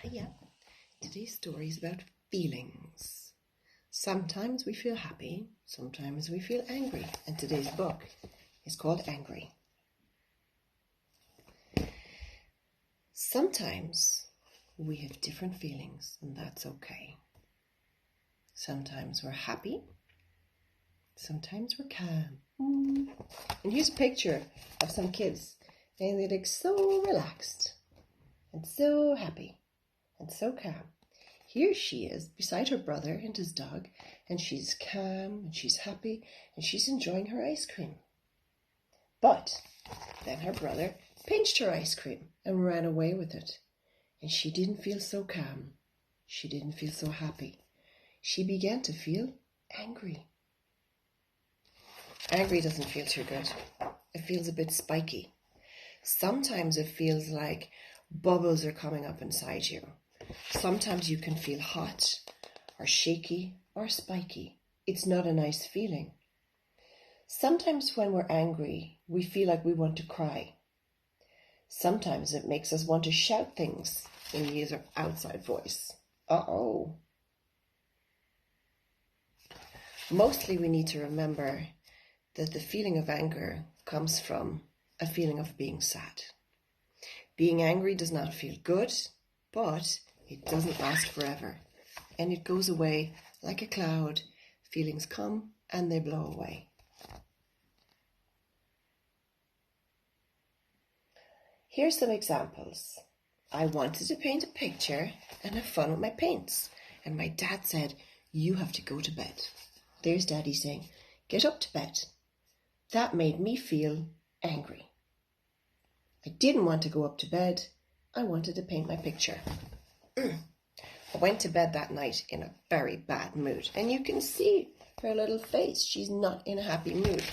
Hiya. Today's story is about feelings. Sometimes we feel happy, sometimes we feel angry, and today's book is called Angry. Sometimes we have different feelings, and that's okay. Sometimes we're happy, sometimes we're calm. And here's a picture of some kids, and they look so relaxed and so happy and so calm. Here she is beside her brother and his dog, and she's calm and she's happy and she's enjoying her ice cream. But then her brother pinched her ice cream and ran away with it, and she didn't feel so calm. She didn't feel so happy. She began to feel angry. Angry doesn't feel too good. It feels a bit spiky. Sometimes it feels like bubbles are coming up inside you. Sometimes you can feel hot or shaky or spiky. It's not a nice feeling. Sometimes when we're angry, we feel like we want to cry. Sometimes it makes us want to shout things and use our outside voice. Uh-oh. Mostly we need to remember that the feeling of anger comes from a feeling of being sad. Being angry does not feel good, but it doesn't last forever, and it goes away like a cloud. Feelings come and they blow away. Here's some examples. I wanted to paint a picture and have fun with my paints, and my dad said, "You have to go to bed." There's Daddy saying, "Get up to bed." That made me feel angry. I didn't want to go up to bed. I wanted to paint my picture. I went to bed that night in a very bad mood, and you can see her little face. She's not in a happy mood.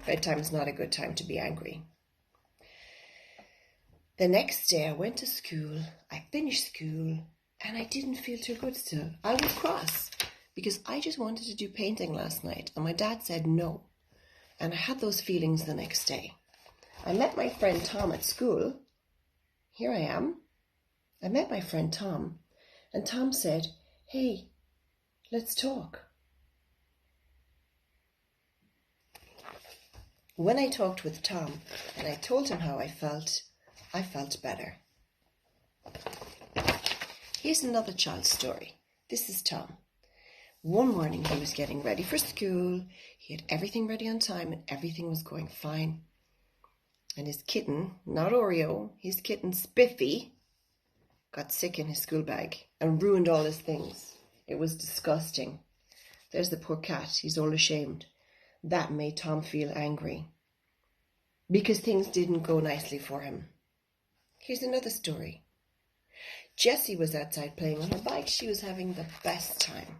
Bedtime is not a good time to be angry. The next day I went to school. I finished school, and I didn't feel too good still. I was cross because I just wanted to do painting last night, and my dad said no. And I had those feelings the next day. I met my friend Tom at school. Here I am. I met my friend Tom, and Tom said, "Hey, let's talk." When I talked with Tom and I told him how I felt better. Here's another child's story. This is Tom. One morning he was getting ready for school. He had everything ready on time and everything was going fine. And his kitten, not Oreo, his kitten Spiffy, got sick in his school bag and ruined all his things. It was disgusting. There's the poor cat. He's all ashamed. That made Tom feel angry because things didn't go nicely for him. Here's another story. Jessie was outside playing on her bike. She was having the best time.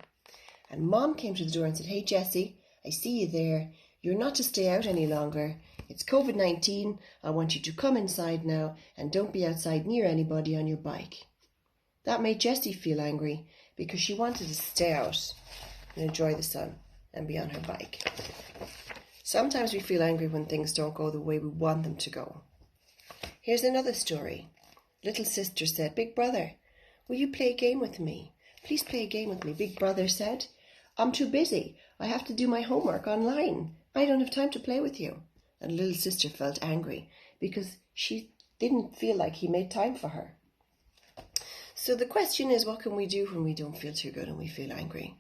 And Mom came to the door and said, "Hey, Jessie, I see you there. You're not to stay out any longer. It's COVID-19. I want you to come inside now and don't be outside near anybody on your bike." That made Jessie feel angry because she wanted to stay out and enjoy the sun and be on her bike. Sometimes we feel angry when things don't go the way we want them to go. Here's another story. Little sister said, "Big brother, will you play a game with me? Please play a game with me." Big brother said, "I'm too busy. I have to do my homework online. I don't have time to play with you." And little sister felt angry because she didn't feel like he made time for her. So the question is, what can we do when we don't feel too good and we feel angry?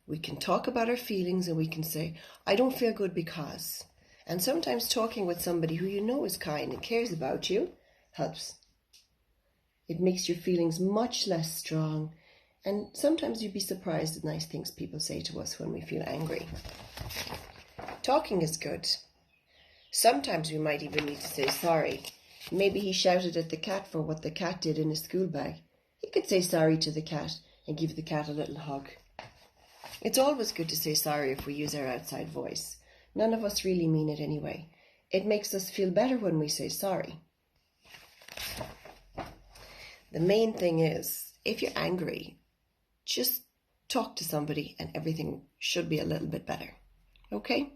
We can talk about our feelings and we can say, "I don't feel good because." And sometimes talking with somebody who you know is kind and cares about you helps. It makes your feelings much less strong. And sometimes you'd be surprised at nice things people say to us when we feel angry. Talking is good. Sometimes we might even need to say sorry. Maybe he shouted at the cat for what the cat did in his school bag. He could say sorry to the cat and give the cat a little hug. It's always good to say sorry if we use our outside voice. None of us really mean it anyway. It makes us feel better when we say sorry. The main thing is, if you're angry, just talk to somebody and everything should be a little bit better. Okay?